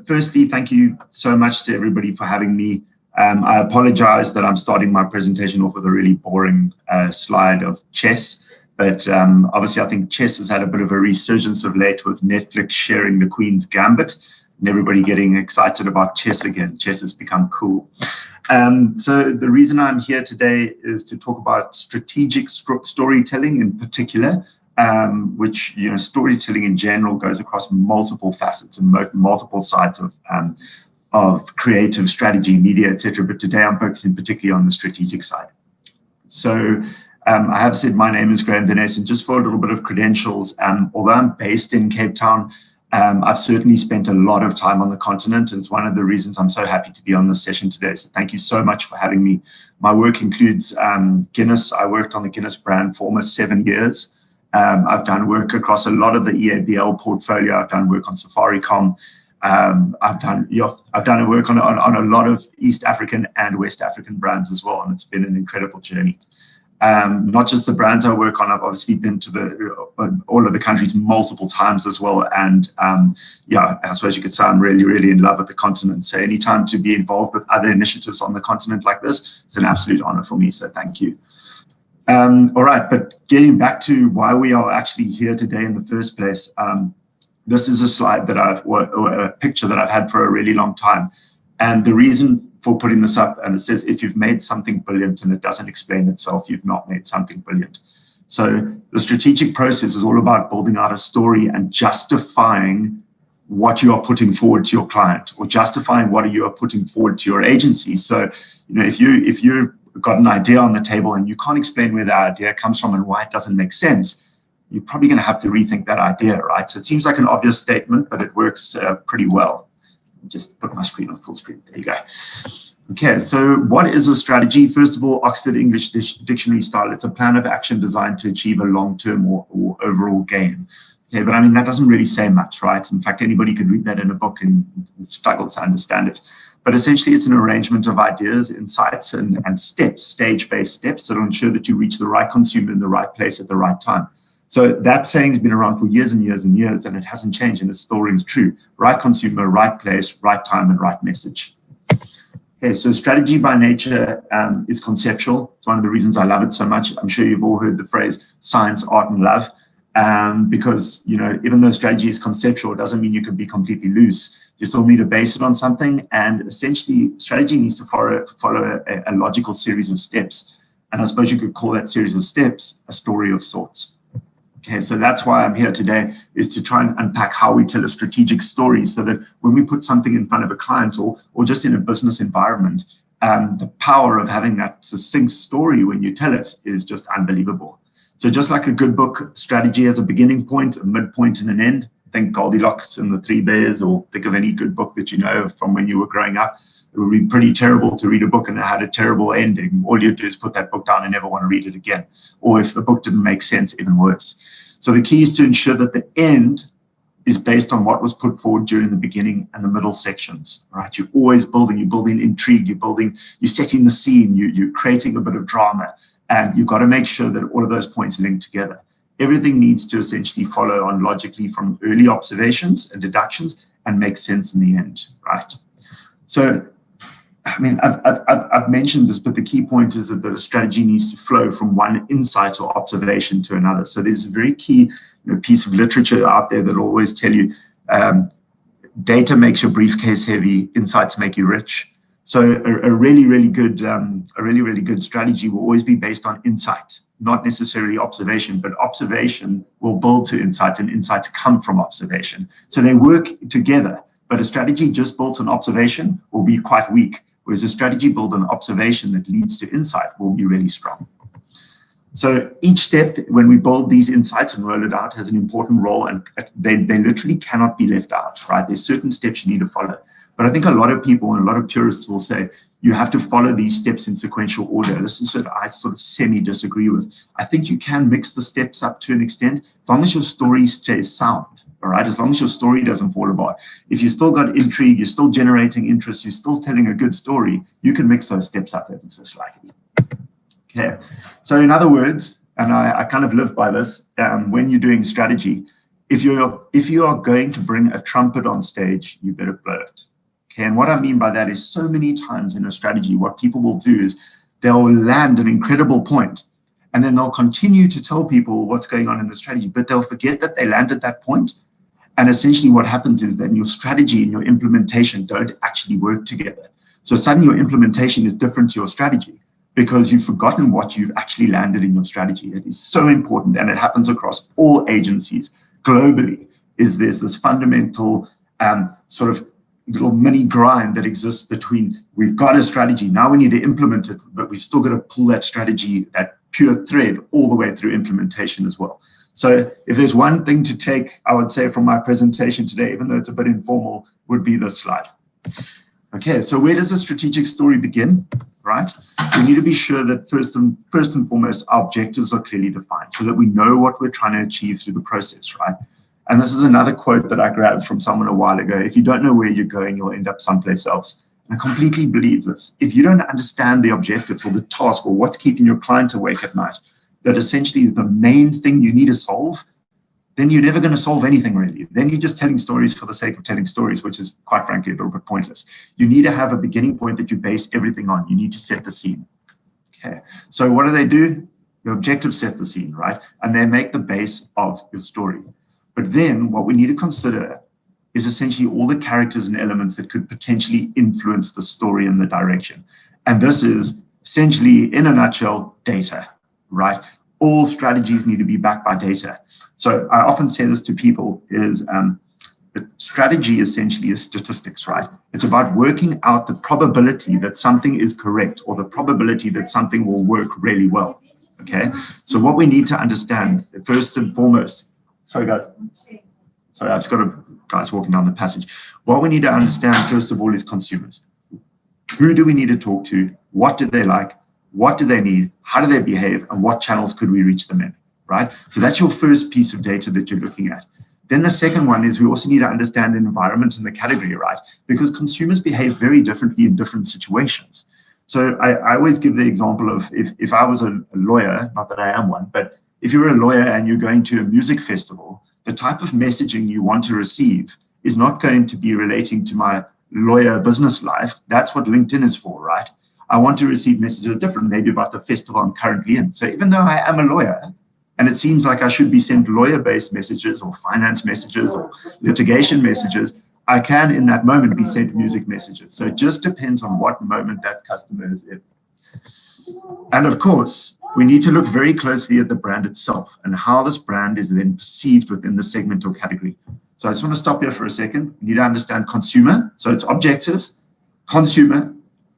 firstly, thank you so much to everybody for having me. I apologize that I'm starting my presentation off with a really boring slide of chess, but obviously I think chess has had a bit of a resurgence of late with Netflix sharing the Queen's Gambit and everybody getting excited about chess again. Chess has become cool. So the reason I'm here today is to talk about strategic storytelling in particular, which, you know, storytelling in general goes across multiple facets and multiple sides of creative strategy, media, etc. But today I'm focusing particularly on the strategic side. So I have said my name is Deneys, and just for a little bit of credentials, although I'm based in Cape Town, I've certainly spent a lot of time on the continent, and it's one of the reasons I'm so happy to be on this session today. So thank you so much for having me. My work includes Guinness. I worked on the Guinness brand for almost 7 years. I've done work across a lot of the EABL portfolio. I've done work on Safaricom. I've done work on a lot of East African and West African brands as well, and it's been an incredible journey. Not just the brands I work on, I've obviously been to all of the countries multiple times as well, and yeah, I suppose you could say I'm really in love with the continent. So anytime to be involved with other initiatives on the continent like this, it's an absolute honor for me, so thank you. All right, but getting back to why we are actually here today in the first place, this is a slide that or a picture that I've had for a really long time. And the reason for putting this up, and it says, if you've made something brilliant and it doesn't explain itself, you've not made something brilliant. So the strategic process is all about building out a story and justifying what you are putting forward to your client, or justifying what you are putting forward to your agency. So, you know, if you've got an idea on the table and you can't explain where the idea comes from and why it doesn't make sense, you're probably going to have to rethink that idea, right? So it seems like an obvious statement, but it works pretty well. Just put my screen on full screen. There you go. Okay, so what is a strategy? First of all, Oxford English Dictionary style. It's a plan of action designed to achieve a long-term or overall gain. Okay, but I mean, that doesn't really say much, right? In fact, anybody could read that in a book and struggle to understand it. But essentially, it's an arrangement of ideas, insights, and steps, stage-based steps that will ensure that you reach the right consumer in the right place at the right time. So that saying's been around for years and years and years, and it hasn't changed, and it still rings true. Right consumer, right place, right time, and right message. Okay, so strategy by nature is conceptual. It's one of the reasons I love it so much. I'm sure you've all heard the phrase science, art, and love, because, you know, even though strategy is conceptual, it doesn't mean you can be completely loose. You still need to base it on something, and essentially strategy needs to follow a logical series of steps. And I suppose you could call that series of steps a story of sorts. Okay, so that's why I'm here today, is to try and unpack how we tell a strategic story, so that when we put something in front of a client or just in a business environment, the power of having that succinct story when you tell it is just unbelievable. So just like a good book, strategy has a beginning point, a midpoint, and an end. Think Goldilocks and the Three Bears, or think of any good book that you know from when you were growing up. It would be pretty terrible to read a book and it had a terrible ending. All you do is put that book down and never want to read it again. Or if the book didn't make sense, even worse. So the key is to ensure that the end is based on what was put forward during the beginning and the middle sections, right? You're always building, you're building intrigue, you're setting the scene, you're creating a bit of drama, and you've got to make sure that all of those points link together. Everything needs to essentially follow on logically from early observations and deductions and make sense in the end, right? So, I mean, I've mentioned this, but the key point is that the strategy needs to flow from one insight or observation to another. So there's a very key piece of literature out there that will always tell you data makes your briefcase heavy, insights make you rich. So a really good strategy will always be based on insight, not necessarily observation, but observation will build to insights, and insights come from observation. So they work together, but a strategy just built on observation will be quite weak, whereas a strategy built on observation that leads to insight will be really strong. So each step, when we build these insights and roll it out, has an important role, and they literally cannot be left out, right? There's certain steps you need to follow. But I think a lot of people and a lot of purists will say, you have to follow these steps in sequential order. This is what I sort of semi-disagree with. I think you can mix the steps up to an extent, as long as your story stays sound, all right? As long as your story doesn't fall apart. If you still got intrigue, you're still generating interest, you're still telling a good story, you can mix those steps up ever so slightly. Okay, so in other words, and I kind of live by this, when you're doing strategy, if you are going to bring a trumpet on stage, you better blow it. Okay, and what I mean by that is so many times in a strategy, what people will do is they'll land an incredible point, and then they'll continue to tell people what's going on in the strategy, but they'll forget that they landed that point. And essentially what happens is that your strategy and your implementation don't actually work together. So suddenly your implementation is different to your strategy because you've forgotten what you've actually landed in your strategy. It is so important, and it happens across all agencies globally. There's this fundamental sort of little mini grind that exists between we've got a strategy, now we need to implement it, but we've still got to pull that strategy, that pure thread, all the way through implementation as well. So if there's one thing to take, I would say, from my presentation today, even though it's a bit informal, would be this slide. Okay, so where does a strategic story begin, right? We need to be sure that first and foremost, our objectives are clearly defined so that we know what we're trying to achieve through the process, right? And this is another quote that I grabbed from someone a while ago. If you don't know where you're going, you'll end up someplace else. And I completely believe this. If you don't understand the objectives or the task or what's keeping your client awake at night, that essentially is the main thing you need to solve, then you're never going to solve anything really. Then you're just telling stories for the sake of telling stories, which is quite frankly a little bit pointless. You need to have a beginning point that you base everything on. You need to set the scene. Okay. So what do? Your objectives set the scene, right? And they make the base of your story. But then what we need to consider is essentially all the characters and elements that could potentially influence the story and the direction. And this is essentially, in a nutshell, data, right? All strategies need to be backed by data. So I often say this to people is strategy essentially is statistics, right? It's about working out the probability that something is correct or the probability that something will work really well, okay? So what we need to understand first and foremost, sorry guys, I've just got guys walking down the passage. What we need to understand first of all is consumers. Who do we need to talk to? What do they like? What do they need? How do they behave? And what channels could we reach them in, right? So that's your first piece of data that you're looking at. Then the second one is we also need to understand the environment and the category, right? Because consumers behave very differently in different situations. So I always give the example of if I was a lawyer, not that I am one, but if you're a lawyer and you're going to a music festival, the type of messaging you want to receive is not going to be relating to my lawyer business life. That's what LinkedIn is for, right? I want to receive messages different, maybe about the festival I'm currently in. So even though I am a lawyer, and it seems like I should be sent lawyer-based messages or finance messages or litigation messages, I can in that moment be sent music messages. So it just depends on what moment that customer is in. And of course, we need to look very closely at the brand itself and how this brand is then perceived within the segment or category. So I just want to stop here for a second. We need to understand consumer. So it's objectives, consumer,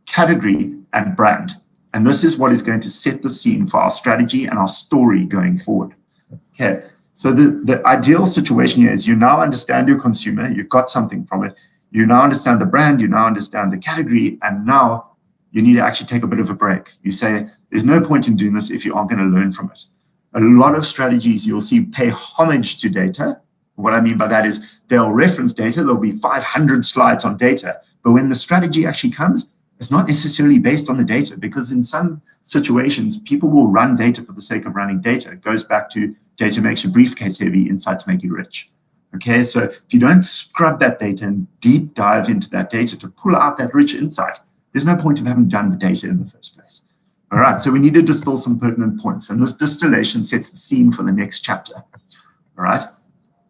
category, and brand. And this is what is going to set the scene for our strategy and our story going forward. Okay, so the ideal situation here is you now understand your consumer, you've got something from it, you now understand the brand, you now understand the category, and now you need to actually take a bit of a break. You say, there's no point in doing this if you aren't going to learn from it. A lot of strategies you'll see pay homage to data. What I mean by that is they'll reference data, there'll be 500 slides on data, but when the strategy actually comes, it's not necessarily based on the data, because in some situations, people will run data for the sake of running data. It goes back to data makes your briefcase heavy, insights make you rich. Okay, so if you don't scrub that data and deep dive into that data to pull out that rich insight, there's no point of having done the data in the first place. All right, so we need to distill some pertinent points, and this distillation sets the scene for the next chapter. All right,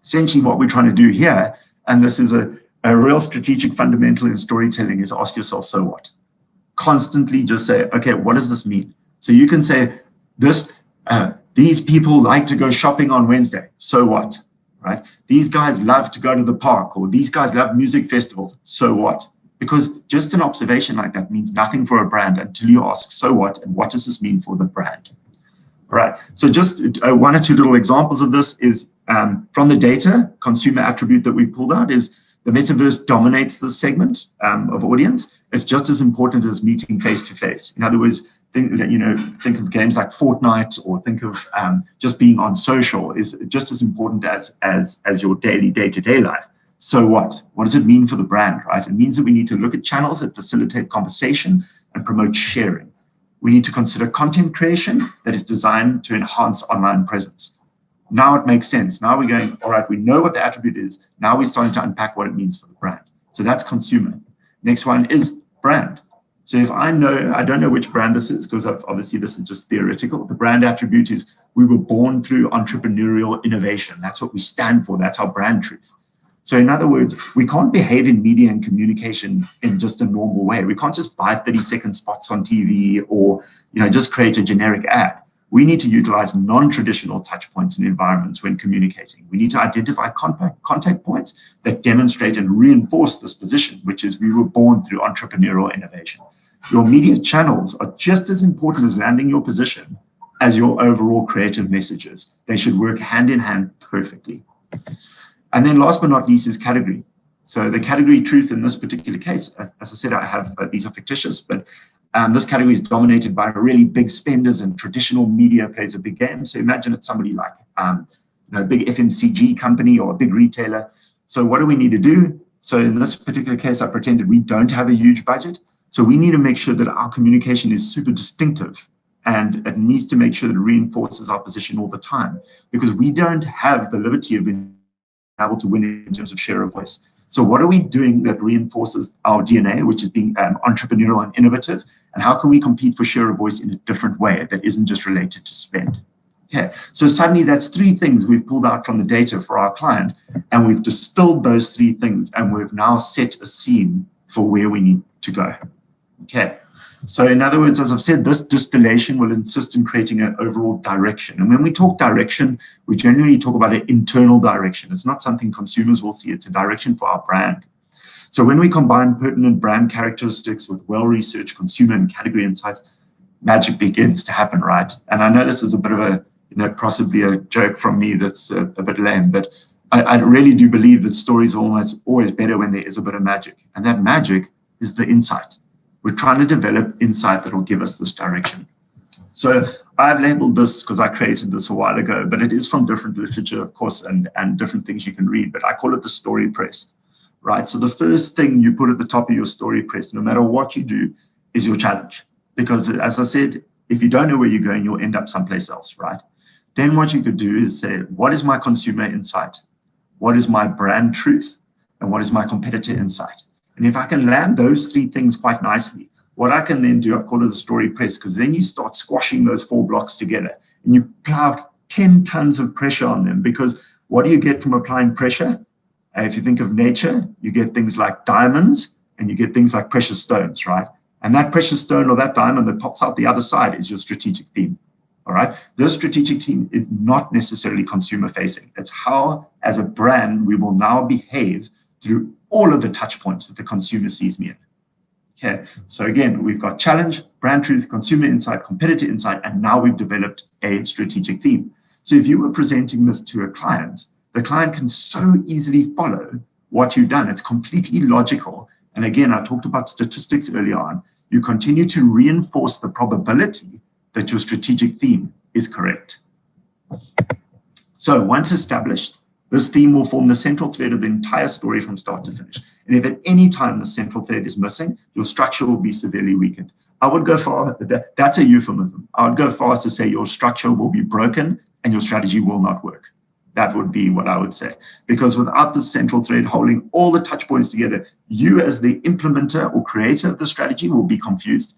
essentially what we're trying to do here, and this is a real strategic fundamental in storytelling, is ask yourself, so what? Constantly just say, okay, what does this mean? So you can say this, these people like to go shopping on Wednesday. So what, right? These guys love to go to the park, or these guys love music festivals. So what? Because just an observation like that means nothing for a brand until you ask, so what? And what does this mean for the brand? All right. So just one or two little examples of this is from the data consumer attribute that we pulled out is the metaverse dominates the segment of audience. It's just as important as meeting face to face. In other words, think of games like Fortnite, or think of just being on social is just as important as your daily day-to-day life. So what? What does it mean for the brand, right? It means that we need to look at channels that facilitate conversation and promote sharing. We need to consider content creation that is designed to enhance online presence. Now it makes sense. Now we're going, all right, we know what the attribute is. Now we're starting to unpack what it means for the brand. So that's consumer. Next one is brand. So if I don't know which brand this is, because obviously this is just theoretical. The brand attribute is we were born through entrepreneurial innovation. That's what we stand for. That's our brand truth. So in other words, we can't behave in media and communication in just a normal way. We can't just buy 30-second spots on TV or just create a generic ad. We need to utilize non-traditional touch points and environments when communicating. We need to identify contact points that demonstrate and reinforce this position, which is we were born through entrepreneurial innovation. Your media channels are just as important as landing your position as your overall creative messages. They should work hand in hand perfectly. And then last but not least is category. So the category truth in this particular case, as I said, I have these are fictitious, but this category is dominated by really big spenders, and traditional media plays a big game. So imagine it's somebody like a big FMCG company or a big retailer. So what do we need to do? So in this particular case, I pretended we don't have a huge budget. So we need to make sure that our communication is super distinctive, and it needs to make sure that it reinforces our position all the time, because we don't have the liberty of being able to win in terms of share of voice. So what are we doing that reinforces our DNA, which is being entrepreneurial and innovative? And how can we compete for share of voice in a different way that isn't just related to spend? Okay, so suddenly that's three things we've pulled out from the data for our client, and we've distilled those three things, and we've now set a scene for where we need to go. Okay, so in other words, as I've said, this distillation will insist in creating an overall direction. And when we talk direction, we generally talk about an internal direction. It's not something consumers will see. It's a direction for our brand. So when we combine pertinent brand characteristics with well-researched consumer and category insights, magic begins to happen, right? And I know this is a bit of a, possibly a joke from me that's a bit lame, but I really do believe that stories are almost always better when there is a bit of magic. And that magic is the insight. We're trying to develop insight that will give us this direction. So I've labeled this because I created this a while ago, but it is from different literature, of course, and different things you can read, but I call it the story press, right? So the first thing you put at the top of your story press, no matter what you do, is your challenge. Because as I said, if you don't know where you're going, you'll end up someplace else, right? Then what you could do is say, what is my consumer insight? What is my brand truth? And what is my competitor insight? And if I can land those three things quite nicely, what I can then do, I've called it the story press, because then you start squashing those 4 blocks together and you plow 10 tons of pressure on them. Because what do you get from applying pressure? If you think of nature, you get things like diamonds and you get things like precious stones, right? And that precious stone or that diamond that pops out the other side is your strategic theme. All right. This strategic theme is not necessarily consumer facing. It's how, as a brand, we will now behave through all of the touch points that the consumer sees me in. Okay, so again, we've got challenge, brand truth, consumer insight, competitor insight, and now we've developed a strategic theme. So if you were presenting this to a client, the client can so easily follow what you've done. It's completely logical. And again, I talked about statistics earlier on. You continue to reinforce the probability that your strategic theme is correct. So once established, this theme will form the central thread of the entire story from start to finish. And if at any time the central thread is missing, your structure will be severely weakened. I would go far, that's a euphemism. I would go far as to say your structure will be broken and your strategy will not work. That would be what I would say. Because without the central thread holding all the touch points together, you as the implementer or creator of the strategy will be confused.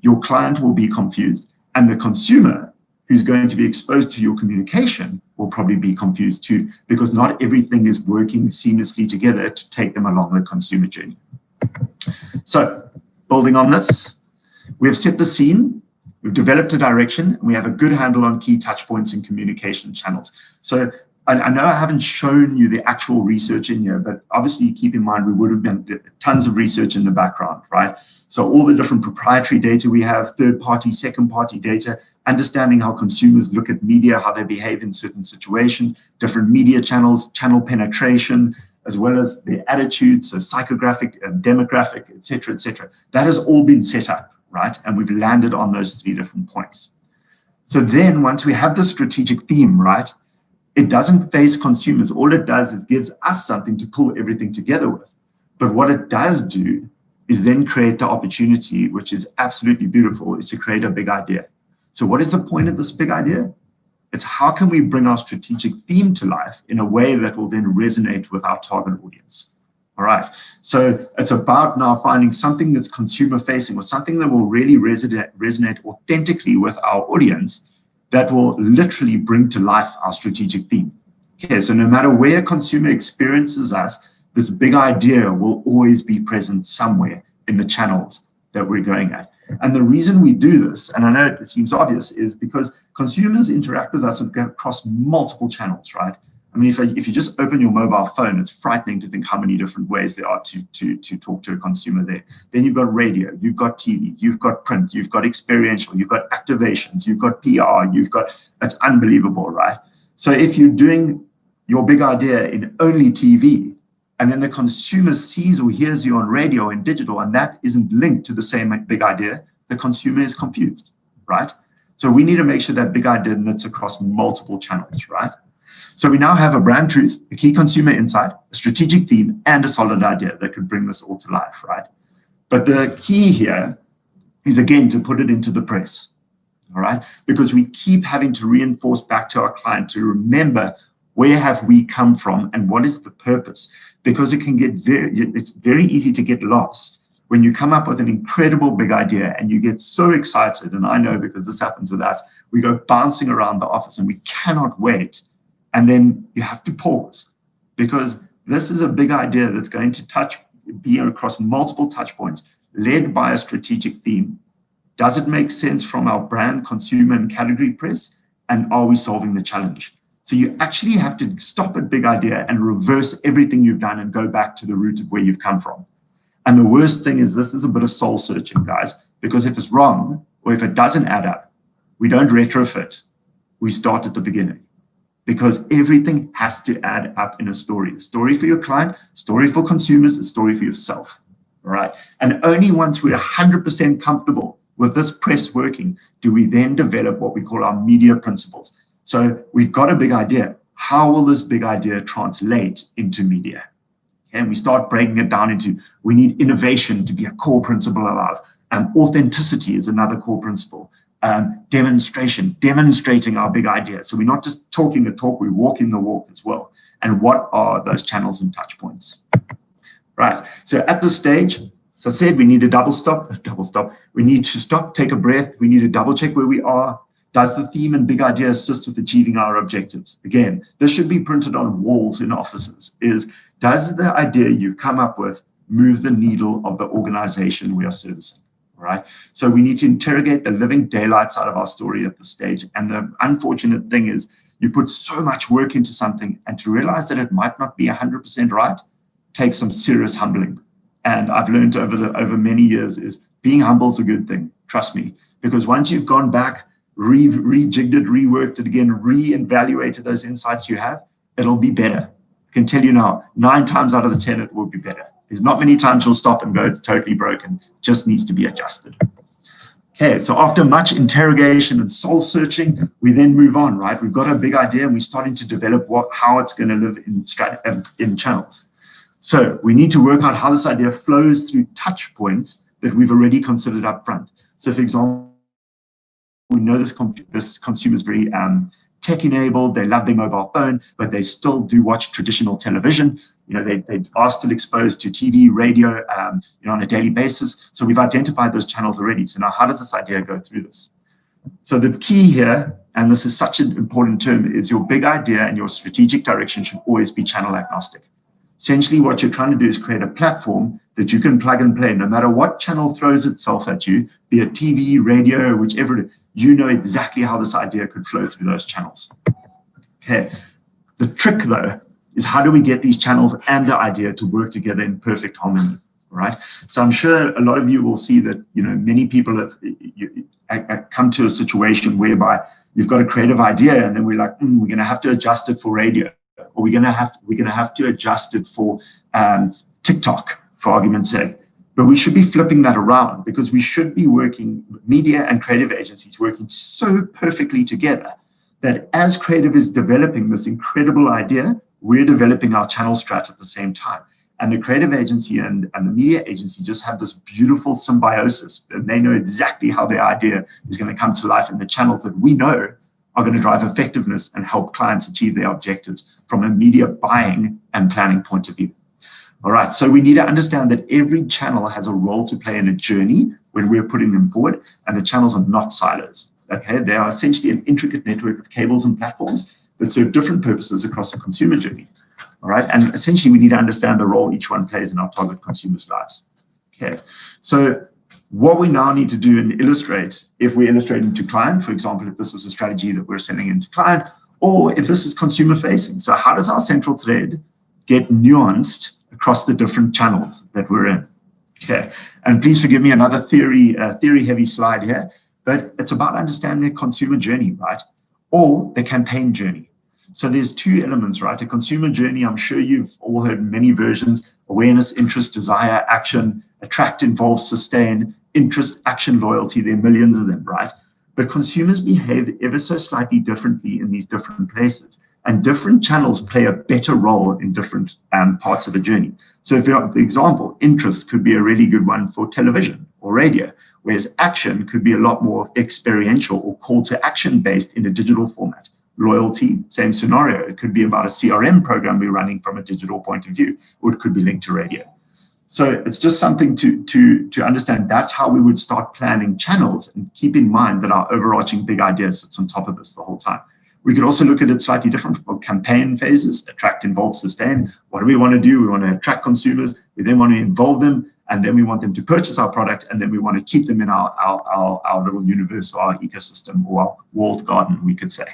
Your client will be confused. And the consumer who's going to be exposed to your communication will probably be confused too, because not everything is working seamlessly together to take them along the consumer journey. So building on this, we have set the scene, we've developed a direction, and we have a good handle on key touch points and communication channels. So I know I haven't shown you the actual research in here, but obviously keep in mind we would have done tons of research in the background, right? So all the different proprietary data we have, third-party, second-party data, understanding how consumers look at media, how they behave in certain situations, different media channels, channel penetration, as well as their attitudes, so psychographic, demographic, et cetera, that has all been set up, right? And we've landed on those 3 different points. So then once we have the strategic theme, right, it doesn't face consumers. All it does is gives us something to pull everything together with. But what it does do is then create the opportunity, which is absolutely beautiful, is to create a big idea. So what is the point of this big idea? It's how can we bring our strategic theme to life in a way that will then resonate with our target audience. All right. So it's about now finding something that's consumer facing or something that will really resonate authentically with our audience that will literally bring to life our strategic theme. Okay, so no matter where a consumer experiences us, this big idea will always be present somewhere in the channels that we're going at. And the reason we do this, and I know it seems obvious, is because consumers interact with us across multiple channels, right? I mean, if you just open your mobile phone, it's frightening to think how many different ways there are to talk to a consumer there. Then you've got radio, you've got TV, you've got print, you've got experiential, you've got activations, you've got PR, it's unbelievable, right? So if you're doing your big idea in only TV, and then the consumer sees or hears you on radio and digital, and that isn't linked to the same big idea, the consumer is confused, right? So we need to make sure that big idea knits across multiple channels, right? So we now have a brand truth, a key consumer insight, a strategic theme, and a solid idea that could bring this all to life, right? But the key here is, again, to put it into the press, all right? Because we keep having to reinforce back to our client to remember where have we come from and what is the purpose? Because it can get it's very easy to get lost when you come up with an incredible big idea and you get so excited. And I know because this happens with us, we go bouncing around the office and we cannot wait. And then you have to pause because this is a big idea that's going to be across multiple touch points, led by a strategic theme. Does it make sense from our brand, consumer, and category press? And are we solving the challenge? So you actually have to stop at big idea and reverse everything you've done and go back to the root of where you've come from. And the worst thing is this is a bit of soul searching, guys, because if it's wrong or if it doesn't add up, we don't retrofit. We start at the beginning because everything has to add up in a story for your client, story for consumers, a story for yourself. All right. And only once we're 100% comfortable with this press working, do we then develop what we call our media principles. So we've got a big idea. How will this big idea translate into media? Okay, and we start breaking it down into, we need innovation to be a core principle of ours. Authenticity is another core principle. Demonstrating our big idea. So we're not just talking the talk, we're walking the walk as well. And what are those channels and touch points? Right, so at this stage, as I said, we need a double stop. We need to stop, take a breath. We need to double check where we are. Does the theme and big idea assist with achieving our objectives? Again, this should be printed on walls in offices. Does the idea you've come up with move the needle of the organization we are servicing? All right. So we need to interrogate the living daylights out of our story at this stage. And the unfortunate thing is you put so much work into something and to realize that it might not be 100% right takes some serious humbling. And I've learned over many years is being humble is a good thing. Trust me, because once you've gone back, rejigged it, reworked it again, re-evaluated those insights you have, it'll be better. I can tell you now, 9 times out of the 10, it will be better. There's not many times you'll stop and go, it's totally broken, just needs to be adjusted. Okay, so after much interrogation and soul searching, we then move on, right? We've got a big idea and we're starting to develop how it's going to live in channels. So we need to work out how this idea flows through touch points that we've already considered up front. So for example, we know this consumer is very tech-enabled. They love their mobile phone, but they still do watch traditional television. You know, they are still exposed to TV, radio, on a daily basis. So we've identified those channels already. So now how does this idea go through this? So the key here, and this is such an important term, is your big idea and your strategic direction should always be channel agnostic. Essentially, what you're trying to do is create a platform that you can plug and play. No matter what channel throws itself at you, be it TV, radio, whichever, you know exactly how this idea could flow through those channels. Okay. The trick, though, is how do we get these channels and the idea to work together in perfect harmony, right? So I'm sure a lot of you will see that, many people have come to a situation whereby you've got a creative idea and then we're like, we're going to have to adjust it for radio. Or we're going to have to adjust it for TikTok, for argument's sake. But we should be flipping that around because we should be working, media and creative agencies working so perfectly together that as creative is developing this incredible idea, we're developing our channel strat at the same time. And the creative agency and the media agency just have this beautiful symbiosis. And they know exactly how their idea is going to come to life in the channels that we know are going to drive effectiveness and help clients achieve their objectives from a media buying and planning point of view. All right, so we need to understand that every channel has a role to play in a journey when we're putting them forward, and the channels are not silos. Okay, they are essentially an intricate network of cables and platforms that serve different purposes across the consumer journey. All right, and essentially we need to understand the role each one plays in our target consumers' lives. Okay, so what we now need to do and illustrate, if we're illustrating to client, for example, if this was a strategy that we're selling into client, or if this is consumer facing. So how does our central thread get nuanced across the different channels that we're in? Okay, and please forgive me, another theory heavy slide here, but it's about understanding the consumer journey, right? Or the campaign journey. So there's two elements, right? A consumer journey, I'm sure you've all heard many versions: awareness, interest, desire, action, attract, involve, sustain, interest, action, loyalty. There are millions of them, right? But consumers behave ever so slightly differently in these different places, and different channels play a better role in different parts of the journey. So for example, interest could be a really good one for television or radio, whereas action could be a lot more experiential or call to action based in a digital format. Loyalty, same scenario. It could be about a CRM program we're running from a digital point of view, or it could be linked to radio. So it's just something to understand. That's how we would start planning channels, and keep in mind that our overarching big idea sits on top of this the whole time. We could also look at it slightly different for campaign phases: attract, involve, sustain. What do we want to do? We want to attract consumers. We then want to involve them, and then we want them to purchase our product, and then we want to keep them in our little universe, or our ecosystem, or our walled garden, we could say.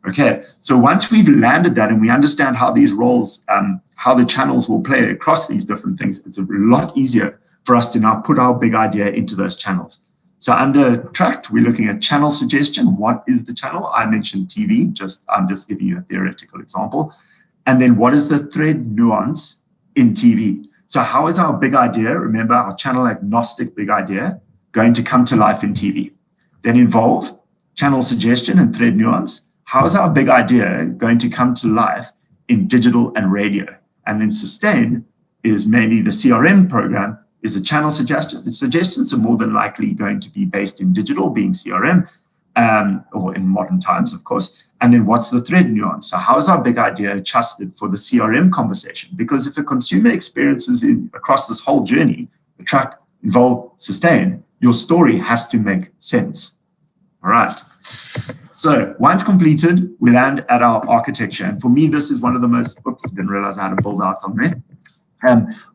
Okay, so once we've landed that and we understand how these roles, how the channels will play across these different things, it's a lot easier for us to now put our big idea into those channels. So under attract, we're looking at channel suggestion. What is the channel? I mentioned TV, I'm just giving you a theoretical example. And then what is the thread nuance in TV? So how is our big idea, remember our channel agnostic big idea, going to come to life in TV? Then involve, channel suggestion and thread nuance. How is our big idea going to come to life in digital and radio? And then sustain is maybe the CRM program, is the channel suggestion. The suggestions are more than likely going to be based in digital, being CRM, or in modern times, of course. And then what's the thread nuance? So how is our big idea adjusted for the CRM conversation? Because if a consumer experiences across this whole journey, attract, involve, sustain, your story has to make sense. All right. So once completed, we land at our architecture. And for me, this is one of the most, oops, didn't realize I had a build out on there.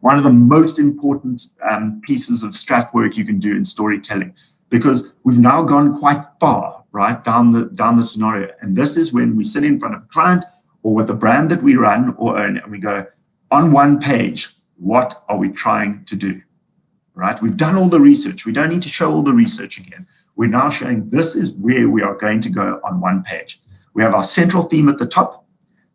One of the most important pieces of strat work you can do in storytelling, because we've now gone quite far, right, down the scenario. And this is when we sit in front of a client or with a brand that we run or own, and we go, on one page, what are we trying to do? Right? We've done all the research. We don't need to show all the research again. We're now showing this is where we are going to go on one page. We have our central theme at the top.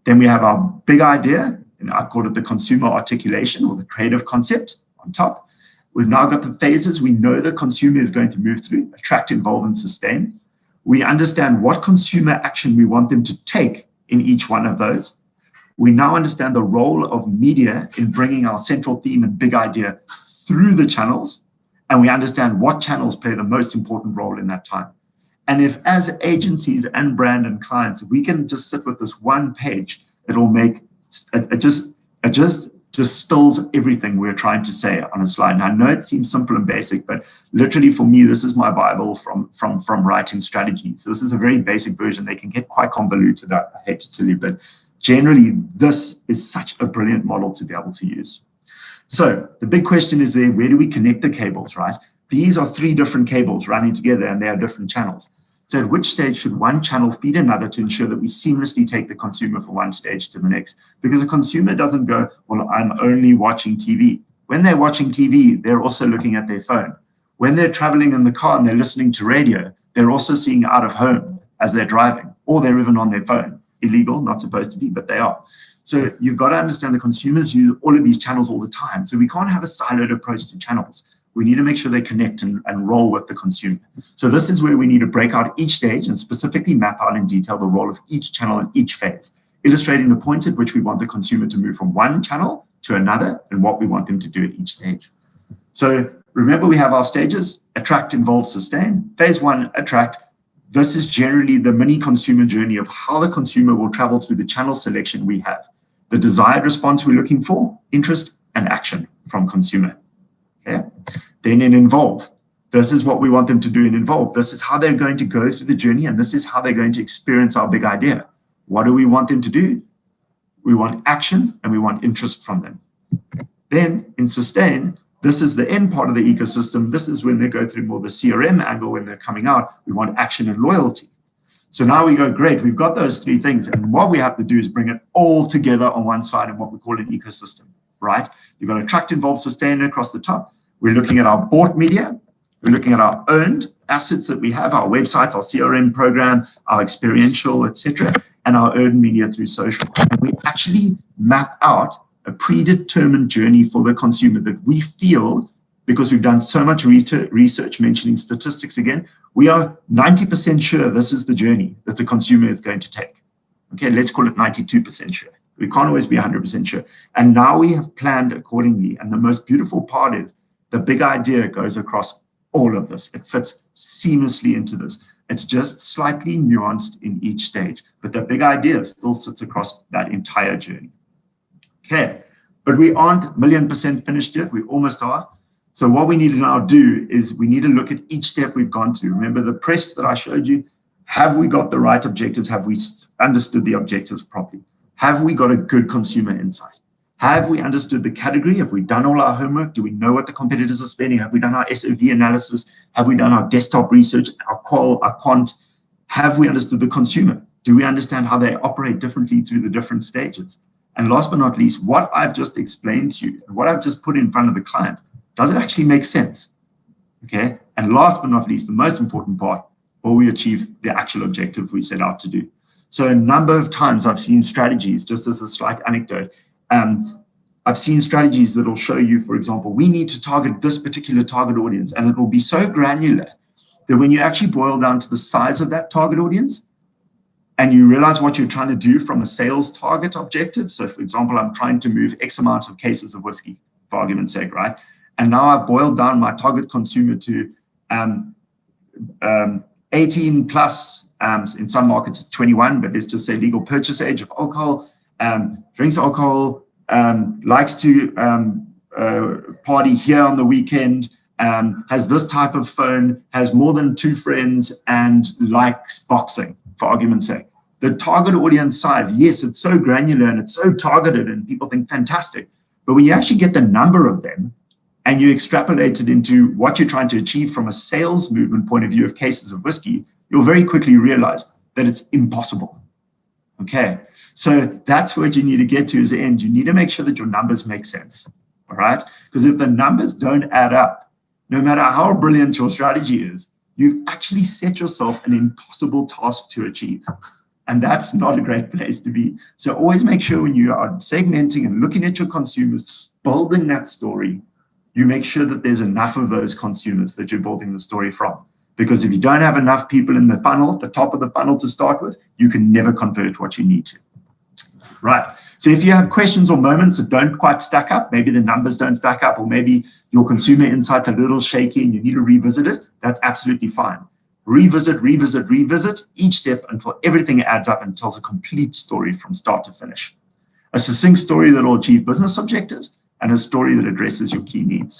Then we have our big idea, and I call it the consumer articulation or the creative concept on top. We've now got the phases we know the consumer is going to move through: attract, involve, and sustain. We understand what consumer action we want them to take in each one of those. We now understand the role of media in bringing our central theme and big idea through the channels, and we understand what channels play the most important role in that time. And if as agencies and brand and clients, we can just sit with this one page, it'll make it just distills everything we're trying to say on a slide. And I know it seems simple and basic, but literally for me, this is my Bible from writing strategies. So this is a very basic version. They can get quite convoluted, I hate to tell you, but generally this is such a brilliant model to be able to use. So the big question is there, where do we connect the cables, right? These are three different cables running together, and they are different channels. So at which stage should one channel feed another to ensure that we seamlessly take the consumer from one stage to the next? Because a consumer doesn't go, well, I'm only watching TV. When they're watching TV, they're also looking at their phone. When they're traveling in the car and they're listening to radio, they're also seeing out of home as they're driving, or they're even on their phone. Illegal, not supposed to be, but they are. So you've got to understand the consumers use all of these channels all the time. So we can't have a siloed approach to channels. We need to make sure they connect and roll with the consumer. So this is where we need to break out each stage and specifically map out in detail the role of each channel in each phase, illustrating the points at which we want the consumer to move from one channel to another and what we want them to do at each stage. So remember, we have our stages: attract, involve, sustain. Phase one, attract. this is generally the mini consumer journey of how the consumer will travel through the channel selection we have. The desired response we're looking for, interest and action from consumer. Okay. Then in involve, this is what we want them to do in involve. This is how they're going to go through the journey, and this is how they're going to experience our big idea. What do we want them to do? We want action and we want interest from them. Then in sustain, this is the end part of the ecosystem. This is when they go through more the CRM angle when they're coming out. We want action and loyalty. So now we go, great, we've got those three things. And what we have to do is bring it all together on one side in what we call an ecosystem, right? You've got attract, involve, sustain across the top. We're looking at our bought media. We're looking at our owned assets that we have, our websites, our CRM program, our experiential, etc., and our earned media through social. And we actually map out a predetermined journey for the consumer that we feel, because we've done so much research, mentioning statistics again, we are 90% sure this is the journey that the consumer is going to take. Okay, let's call it 92% sure. We can't always be 100% sure. And now we have planned accordingly. And the most beautiful part is the big idea goes across all of this. It fits seamlessly into this. It's just slightly nuanced in each stage, but the big idea still sits across that entire journey. Okay, but we aren't 1,000,000% finished yet. We almost are. So what we need to now do is we need to look at each step we've gone through. Remember the press that I showed you? Have we got the right objectives? Have we understood the objectives properly? Have we got a good consumer insight? Have we understood the category? Have we done all our homework? Do we know what the competitors are spending? Have we done our SOV analysis? Have we done our desktop research, our qual, our quant? Have we understood the consumer? Do we understand how they operate differently through the different stages? And last but not least, what I've just explained to you, and what I've just put in front of the client, does it actually make sense? Okay. And last but not least, the most important part, will we achieve the actual objective we set out to do? So a number of times I've seen strategies, just as a slight anecdote, I've seen strategies that will show you, for example, we need to target this particular target audience, and it will be so granular that when you actually boil down to the size of that target audience, and you realize what you're trying to do from a sales target objective. So for example, I'm trying to move X amount of cases of whiskey, for argument's sake, right? And now I've boiled down my target consumer to 18 plus, in some markets it's 21, but let's just say legal purchase age of alcohol, drinks alcohol, likes to party here on the weekend, has this type of phone, has more than 2 friends, and likes boxing, for argument's sake. The target audience size, yes, it's so granular and it's so targeted and people think fantastic. But when you actually get the number of them and you extrapolate it into what you're trying to achieve from a sales movement point of view of cases of whiskey, you'll very quickly realize that it's impossible. Okay, so that's what you need to get to is the end. You need to make sure that your numbers make sense, all right? Because if the numbers don't add up, no matter how brilliant your strategy is, you've actually set yourself an impossible task to achieve. And that's not a great place to be. So always make sure when you are segmenting and looking at your consumers, building that story, you make sure that there's enough of those consumers that you're building the story from. Because if you don't have enough people in the funnel, the top of the funnel to start with, you can never convert what you need to. Right. So if you have questions or moments that don't quite stack up, maybe the numbers don't stack up, or maybe your consumer insight's a little shaky and you need to revisit it, that's absolutely fine. Revisit each step until everything adds up and tells a complete story from start to finish. A succinct story that will achieve business objectives and a story that addresses your key needs.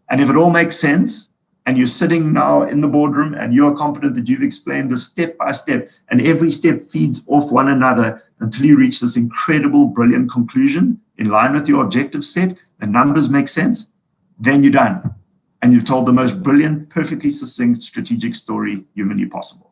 And if it all makes sense, and you're sitting now in the boardroom and you're confident that you've explained this step by step, and every step feeds off one another until you reach this incredible, brilliant conclusion in line with your objective set, the numbers make sense, then you're done. And you've told the most brilliant, perfectly succinct strategic story humanly possible.